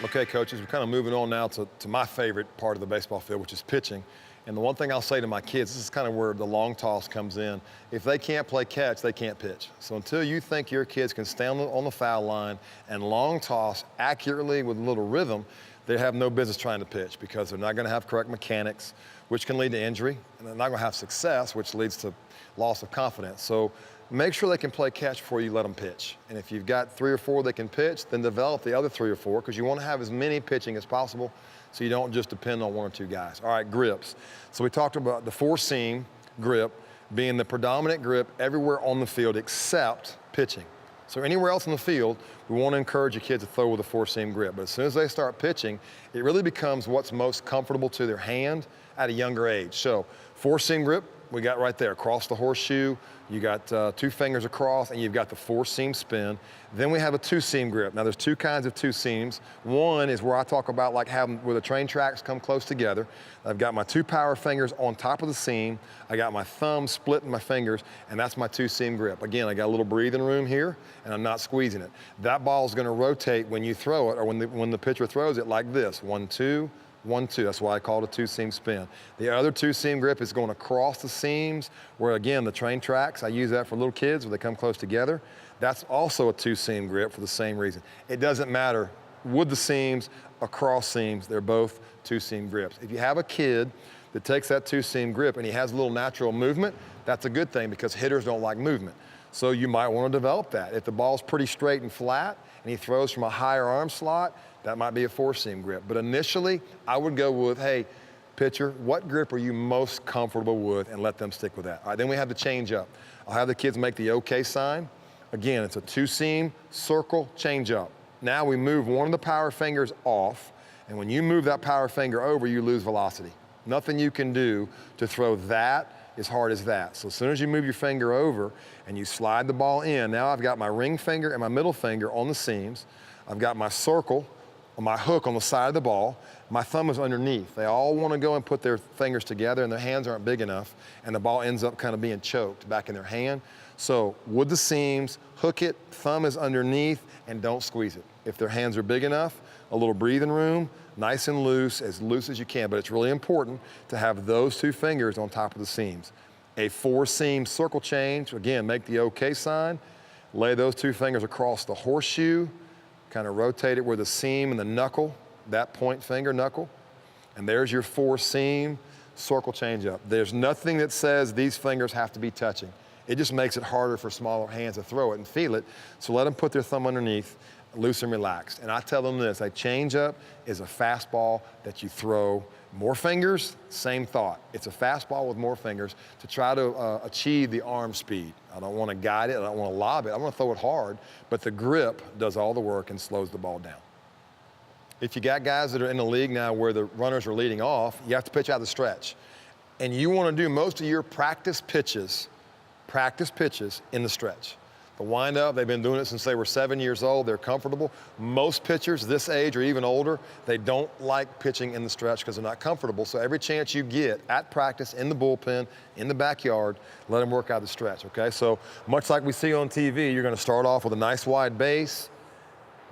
Okay, coaches, we're kind of moving on now to my favorite part of the baseball field, which is pitching. And the one thing I'll say to my kids, this is kind of where the long toss comes in. If they can't play catch, they can't pitch. So until you think your kids can stand on the foul line and long toss accurately with a little rhythm, they have no business trying to pitch because they're not going to have correct mechanics, which can lead to injury, and they're not going to have success, which leads to loss of confidence. So make sure they can play catch before you let them pitch. And if you've got 3 or 4 that can pitch, then develop the other 3 or 4 because you want to have as many pitching as possible so you don't just depend on 1 or 2 guys. All right, grips. So we talked about the 4-seam grip being the predominant grip everywhere on the field except pitching. So anywhere else in the field, we want to encourage your kids to throw with a 4-seam grip. But as soon as they start pitching, it really becomes what's most comfortable to their hand at a younger age. So 4-seam grip, we got right there, across the horseshoe. You got 2 fingers across, and you've got the 4-seam spin. Then we have a 2-seam grip. Now, there's 2 kinds of 2 seams. One is where I talk about like having where the train tracks come close together. I've got my 2 power fingers on top of the seam. I got my thumb splitting my fingers, and that's my 2-seam grip. Again, I got a little breathing room here, and I'm not squeezing it. That ball is going to rotate when you throw it, or when the pitcher throws it like this: 1, 2. 1, 2, that's why I call it a 2-seam spin. The other 2-seam grip is going across the seams where, again, the train tracks, I use that for little kids where they come close together. That's also a 2-seam grip for the same reason. It doesn't matter with the seams, across seams, they're both 2-seam grips. If you have a kid that takes that 2-seam grip and he has a little natural movement, that's a good thing because hitters don't like movement. So you might want to develop that. If the ball's pretty straight and flat and he throws from a higher arm slot, that might be a 4-seam grip. But initially, I would go with, hey, pitcher, what grip are you most comfortable with, and let them stick with that. All right, then we have the change up. I'll have the kids make the OK sign. Again, it's a 2-seam circle change up. Now we move one of the power fingers off, and when you move that power finger over, you lose velocity. Nothing you can do to throw that as hard as that. So as soon as you move your finger over and you slide the ball in, now I've got my ring finger and my middle finger on the seams. I've got my circle, my hook on the side of the ball. My thumb is underneath. They all want to go and put their fingers together and their hands aren't big enough and the ball ends up kind of being choked back in their hand. So with the seams, hook it, thumb is underneath, and don't squeeze it. If their hands are big enough, a little breathing room, nice and loose as you can, but it's really important to have those 2 fingers on top of the seams. A 4-seam circle change, again, make the OK sign, lay those 2 fingers across the horseshoe, kind of rotate it where the seam and the knuckle, that point finger knuckle, and there's your 4-seam circle change up. There's nothing that says these fingers have to be touching. It just makes it harder for smaller hands to throw it and feel it, so let them put their thumb underneath, loose and relaxed. And I tell them this, a change up is a fastball that you throw more fingers, same thought. It's a fastball with more fingers to try to achieve the arm speed. I don't want to guide it, I don't want to lob it, I want to throw it hard, but the grip does all the work and slows the ball down. If you got guys that are in the league now where the runners are leading off, you have to pitch out the stretch. And you want to do most of your practice pitches in the stretch. The windup, they've been doing it since they were 7 years old. They're comfortable. Most pitchers this age or even older, they don't like pitching in the stretch because they're not comfortable. So every chance you get at practice, in the bullpen, in the backyard, let them work out the stretch, okay? So much like we see on TV, you're going to start off with a nice wide base.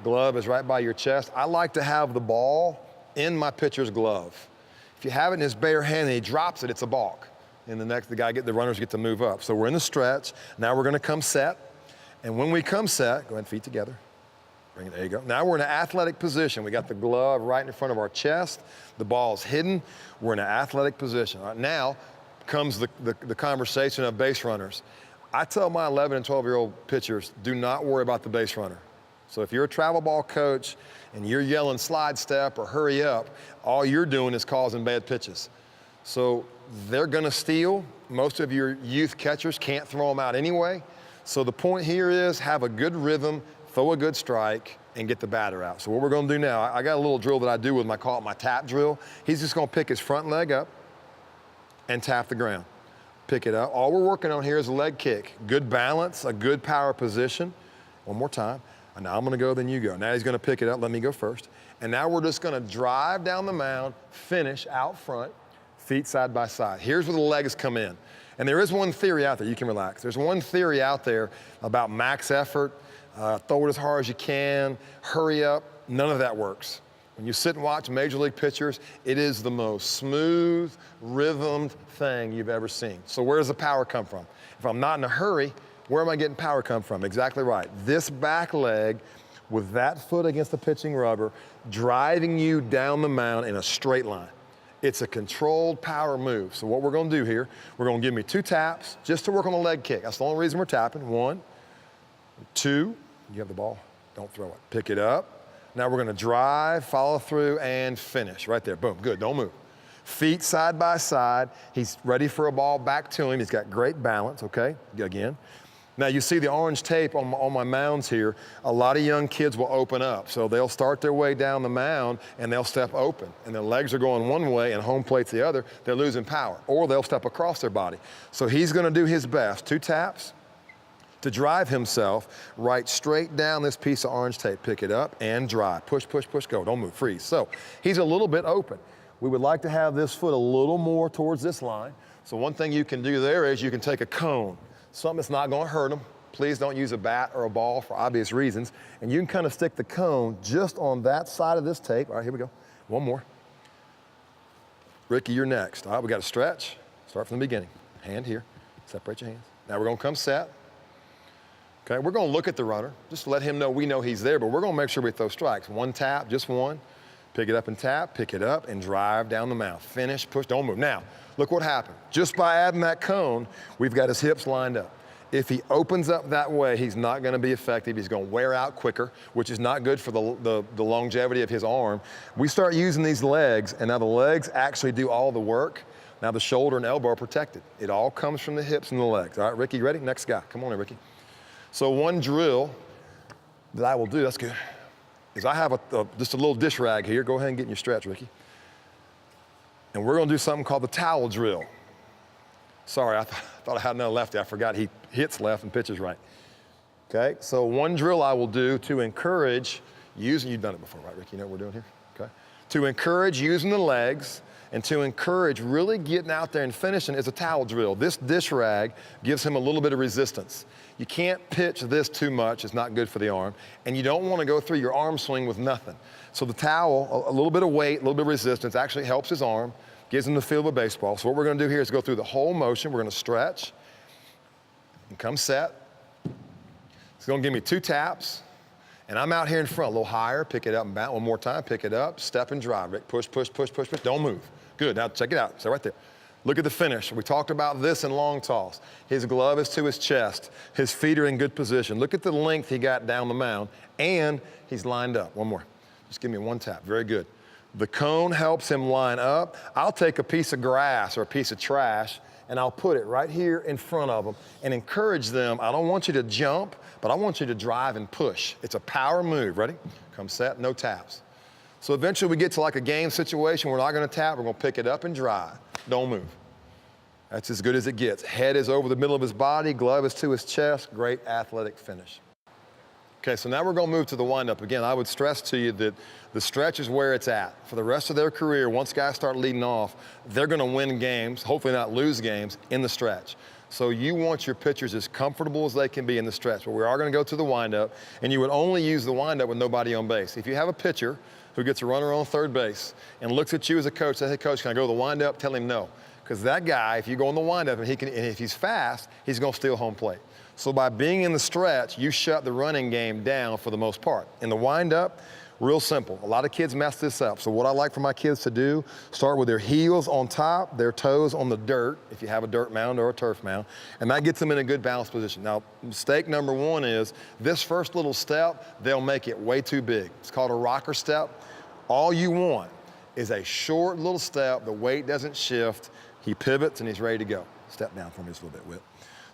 Glove is right by your chest. I like to have the ball in my pitcher's glove. If you have it in his bare hand and he drops it, it's a balk. And the runners get to move up. So we're in the stretch. Now we're going to come set. And when we come set, go ahead, feet together. Bring it, there you go. Now we're in an athletic position. We got the glove right in front of our chest. The ball's hidden. We're in an athletic position. All right, now comes the conversation of base runners. I tell my 11 and 12-year-old pitchers, do not worry about the base runner. So if you're a travel ball coach and you're yelling slide step or hurry up, all you're doing is causing bad pitches. So they're going to steal. Most of your youth catchers can't throw them out anyway. So the point here is have a good rhythm, throw a good strike, and get the batter out. So what we're going to do now, I got a little drill that I do with I call it my tap drill. He's just going to pick his front leg up and tap the ground. Pick it up. All we're working on here is a leg kick. Good balance, a good power position. One more time. And now I'm going to go, then you go. Now he's going to pick it up. Let me go first. And now we're just going to drive down the mound, finish out front, feet side by side. Here's where the legs come in. And there is one theory out there, you can relax. There's one theory out there about max effort, throw it as hard as you can, hurry up. None of that works. When you sit and watch Major League pitchers, it is the most smooth, rhythmed thing you've ever seen. So where does the power come from? If I'm not in a hurry, where am I getting power come from? Exactly right. This back leg with that foot against the pitching rubber, driving you down the mound in a straight line. It's a controlled power move. So what we're gonna do here, we're gonna give me 2 taps just to work on the leg kick. That's the only reason we're tapping. 1, 2, you have the ball, don't throw it. Pick it up. Now we're gonna drive, follow through, and finish. Right there, boom, good, don't move. Feet side by side. He's ready for a ball back to him. He's got great balance, okay? Again. Now you see the orange tape on my mounds here. A lot of young kids will open up. So they'll start their way down the mound and they'll step open. And their legs are going one way and home plate's the other. They're losing power. Or they'll step across their body. So he's gonna do his best. 2 taps to drive himself right straight down this piece of orange tape. Pick it up and drive. Push, push, push, go. Don't move, freeze. So he's a little bit open. We would like to have this foot a little more towards this line. So one thing you can do there is you can take a cone, something that's not gonna hurt him. Please don't use a bat or a ball for obvious reasons. And you can kind of stick the cone just on that side of this tape. All right, here we go. One more. Ricky, you're next. All right, we got to stretch. Start from the beginning. Hand here. Separate your hands. Now we're gonna come set. Okay, we're gonna look at the runner, just to let him know we know he's there, but we're gonna make sure we throw strikes. 1 tap, just 1. Pick it up and tap, pick it up and drive down the mound. Finish, push, don't move. Now, look what happened. Just by adding that cone, we've got his hips lined up. If he opens up that way, he's not gonna be effective. He's gonna wear out quicker, which is not good for the longevity of his arm. We start using these legs, and now the legs actually do all the work. Now the shoulder and elbow are protected. It all comes from the hips and the legs. All right, Ricky, ready? Next guy, come on in, Ricky. So one drill that I will do, that's good, is I have just a little dish rag here. Go ahead and get in your stretch, Ricky. And we're gonna do something called the towel drill. Sorry, I thought I had another lefty. I forgot he hits left and pitches right. Okay, so one drill I will do to encourage using, you've done it before, right, Ricky? You know what we're doing here? Okay. To encourage using the legs and to encourage really getting out there and finishing is a towel drill. This dish rag gives him a little bit of resistance. You can't pitch this too much, it's not good for the arm, and you don't want to go through your arm swing with nothing. So the towel, a little bit of weight, a little bit of resistance, actually helps his arm, gives him the feel of a baseball. So what we're going to do here is go through the whole motion. We're going to stretch and come set. It's going to give me 2 taps, and I'm out here in front, a little higher, pick it up and bounce. One more time, pick it up, step and drive. Push, push, push, push, push, don't move. Good, now check it out, so right there. Look at the finish. We talked about this in long toss. His glove is to his chest. His feet are in good position. Look at the length he got down the mound, and he's lined up. One more. Just give me 1 tap. Very good. The cone helps him line up. I'll take a piece of grass or a piece of trash, and I'll put it right here in front of them and encourage them. I don't want you to jump, but I want you to drive and push. It's a power move. Ready? Come set, no taps. So eventually we get to like a game situation. We're not going to tap. We're going to pick it up and drive. Don't move. That's as good as it gets. Head is over the middle of his body. Glove is to his chest. Great athletic finish. Okay, so now we're going to move to the windup. Again, I would stress to you that the stretch is where it's at. For the rest of their career, once guys start leading off, they're going to win games, hopefully not lose games, in the stretch. So you want your pitchers as comfortable as they can be in the stretch. But we are going to go to the windup, and you would only use the windup with nobody on base. If you have a pitcher who gets a runner on third base and looks at you as a coach, says, hey, coach, can I go to the windup? Tell him no. Because that guy, if you go in the windup and if he's fast, he's going to steal home plate. So by being in the stretch, you shut the running game down for the most part. In the windup, real simple. A lot of kids mess this up. So what I like for my kids to do, start with their heels on top, their toes on the dirt, if you have a dirt mound or a turf mound, and that gets them in a good balanced position. Now, mistake number 1 is this first little step, they'll make it way too big. It's called a rocker step. All you want is a short little step, the weight doesn't shift, he pivots and he's ready to go. Step down for me just a little bit, Whip.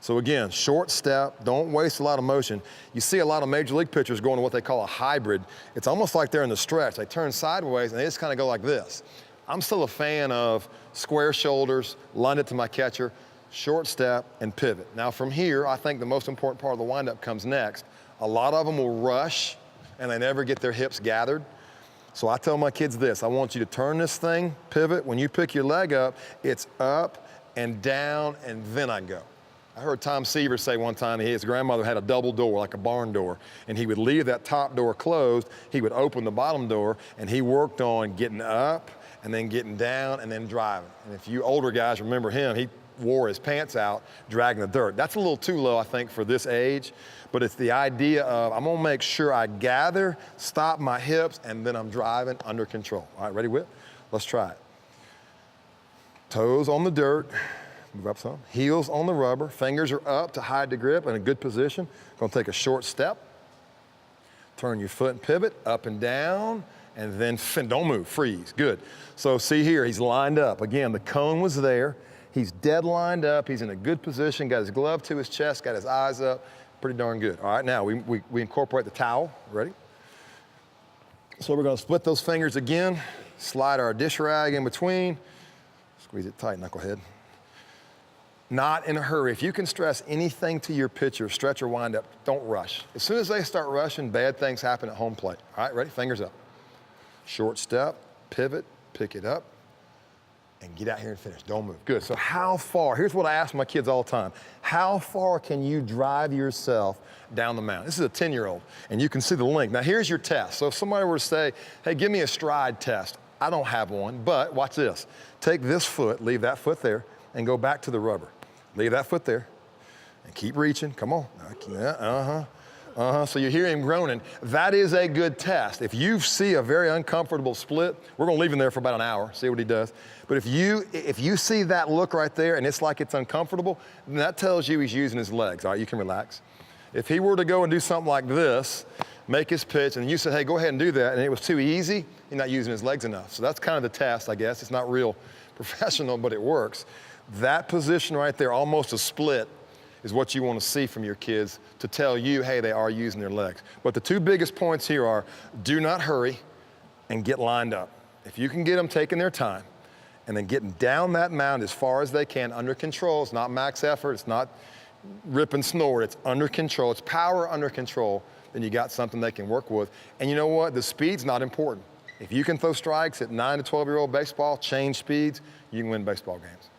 So again, short step, don't waste a lot of motion. You see a lot of major league pitchers going to what they call a hybrid. It's almost like they're in the stretch. They turn sideways and they just kind of go like this. I'm still a fan of square shoulders, line it to my catcher, short step, and pivot. Now from here, I think the most important part of the windup comes next. A lot of them will rush and they never get their hips gathered. So I tell my kids this, I want you to turn this thing, pivot. When you pick your leg up, it's up and down and then I go. I heard Tom Seaver say one time his grandmother had a double door, like a barn door, and he would leave that top door closed, he would open the bottom door, and he worked on getting up and then getting down and then driving. And if you older guys remember him, he wore his pants out dragging the dirt. That's a little too low, I think, for this age, but it's the idea of I'm gonna make sure I gather, stop my hips, and then I'm driving under control. All right, ready, Whip? Let's try it. Toes on the dirt. Move up some. Heels on the rubber. Fingers are up to hide the grip in a good position. Gonna take a short step. Turn your foot and pivot up and down, and then don't move, freeze, good. So see here, he's lined up. Again, the cone was there. He's dead lined up. He's in a good position, got his glove to his chest, got his eyes up. Pretty darn good. All right, now we incorporate the towel. Ready? So we're gonna split those fingers again, slide our dish rag in between, squeeze it tight, knucklehead. Not in a hurry. If you can stress anything to your pitcher, stretch or wind up, don't rush. As soon as they start rushing, bad things happen at home plate. All right, ready? Fingers up. Short step, pivot, pick it up, and get out here and finish. Don't move. Good. So how far? Here's what I ask my kids all the time. How far can you drive yourself down the mound? This is a 10-year-old, and you can see the length. Now here's your test. So if somebody were to say, hey, give me a stride test. I don't have one, but watch this. Take this foot, leave that foot there, and go back to the rubber. Leave that foot there and keep reaching. Come on. So you hear him groaning. That is a good test. If you see a very uncomfortable split, we're going to leave him there for about an hour, see what he does. But if you see that look right there and it's like it's uncomfortable, then that tells you he's using his legs. All right, you can relax. If he were to go and do something like this, make his pitch, and you said, hey, go ahead and do that, and it was too easy, he's not using his legs enough. So that's kind of the test, I guess. It's not real professional, but it works. That position right there, almost a split, is what you want to see from your kids to tell you, hey, they are using their legs. But the two biggest points here are do not hurry and get lined up. If you can get them taking their time and then getting down that mound as far as they can under control, it's not max effort, it's not rip and snort, it's under control, it's power under control, then you got something they can work with. And you know what? The speed's not important. If you can throw strikes at 9 to 12-year-old baseball, change speeds, you can win baseball games.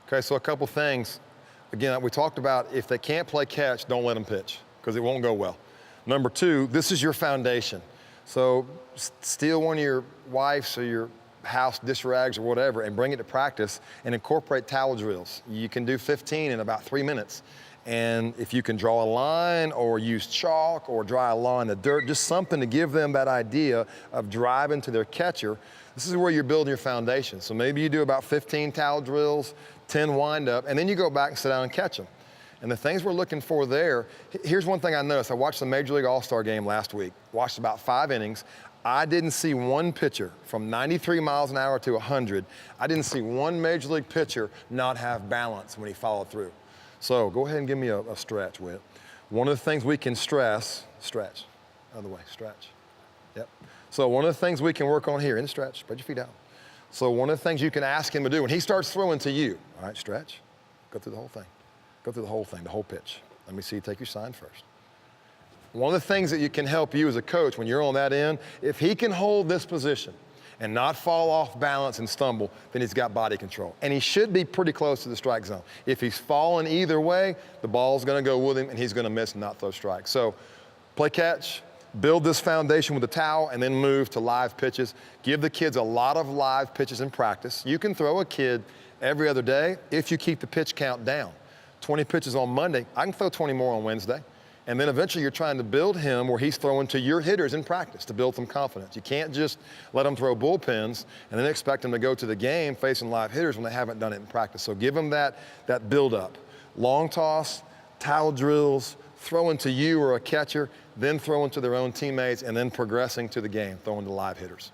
Okay, so a couple things. Again, we talked about if they can't play catch, don't let them pitch because it won't go well. Number two, this is your foundation. So steal one of your wife's or your house dish rags or whatever and bring it to practice and incorporate towel drills. You can do 15 in about 3 minutes. And if you can draw a line or use chalk or dry a line in the dirt, just something to give them that idea of driving to their catcher, this is where you're building your foundation. So maybe you do about 15 towel drills, 10 wind up, and then you go back and sit down and catch them. And the things we're looking for there, here's one thing I noticed. I watched the Major League All-Star game last week, watched about 5 innings. I didn't see one pitcher from 93 miles an hour to 100. I didn't see one Major League pitcher not have balance when he followed through. So go ahead and give me a stretch, Whit. One of the things we can stretch, other way, stretch. Yep. So one of the things we can work on here, in the stretch, spread your feet out. So one of the things you can ask him to do when he starts throwing to you, all right, stretch, go through the whole thing. Go through the whole thing, the whole pitch. Let me see you take your sign first. One of the things that you can help you as a coach when you're on that end, if he can hold this position and not fall off balance and stumble, then he's got body control. And he should be pretty close to the strike zone. If he's falling either way, the ball's gonna go with him and he's gonna miss and not throw strikes. So play catch, build this foundation with a towel, and then move to live pitches. Give the kids a lot of live pitches in practice. You can throw a kid every other day if you keep the pitch count down. 20 pitches on Monday, I can throw 20 more on Wednesday. And then eventually you're trying to build him where he's throwing to your hitters in practice to build some confidence. You can't just let them throw bullpens and then expect them to go to the game facing live hitters when they haven't done it in practice. So give them that build up. Long toss, towel drills, throwing to you or a catcher, then throwing to their own teammates, and then progressing to the game, throwing to live hitters.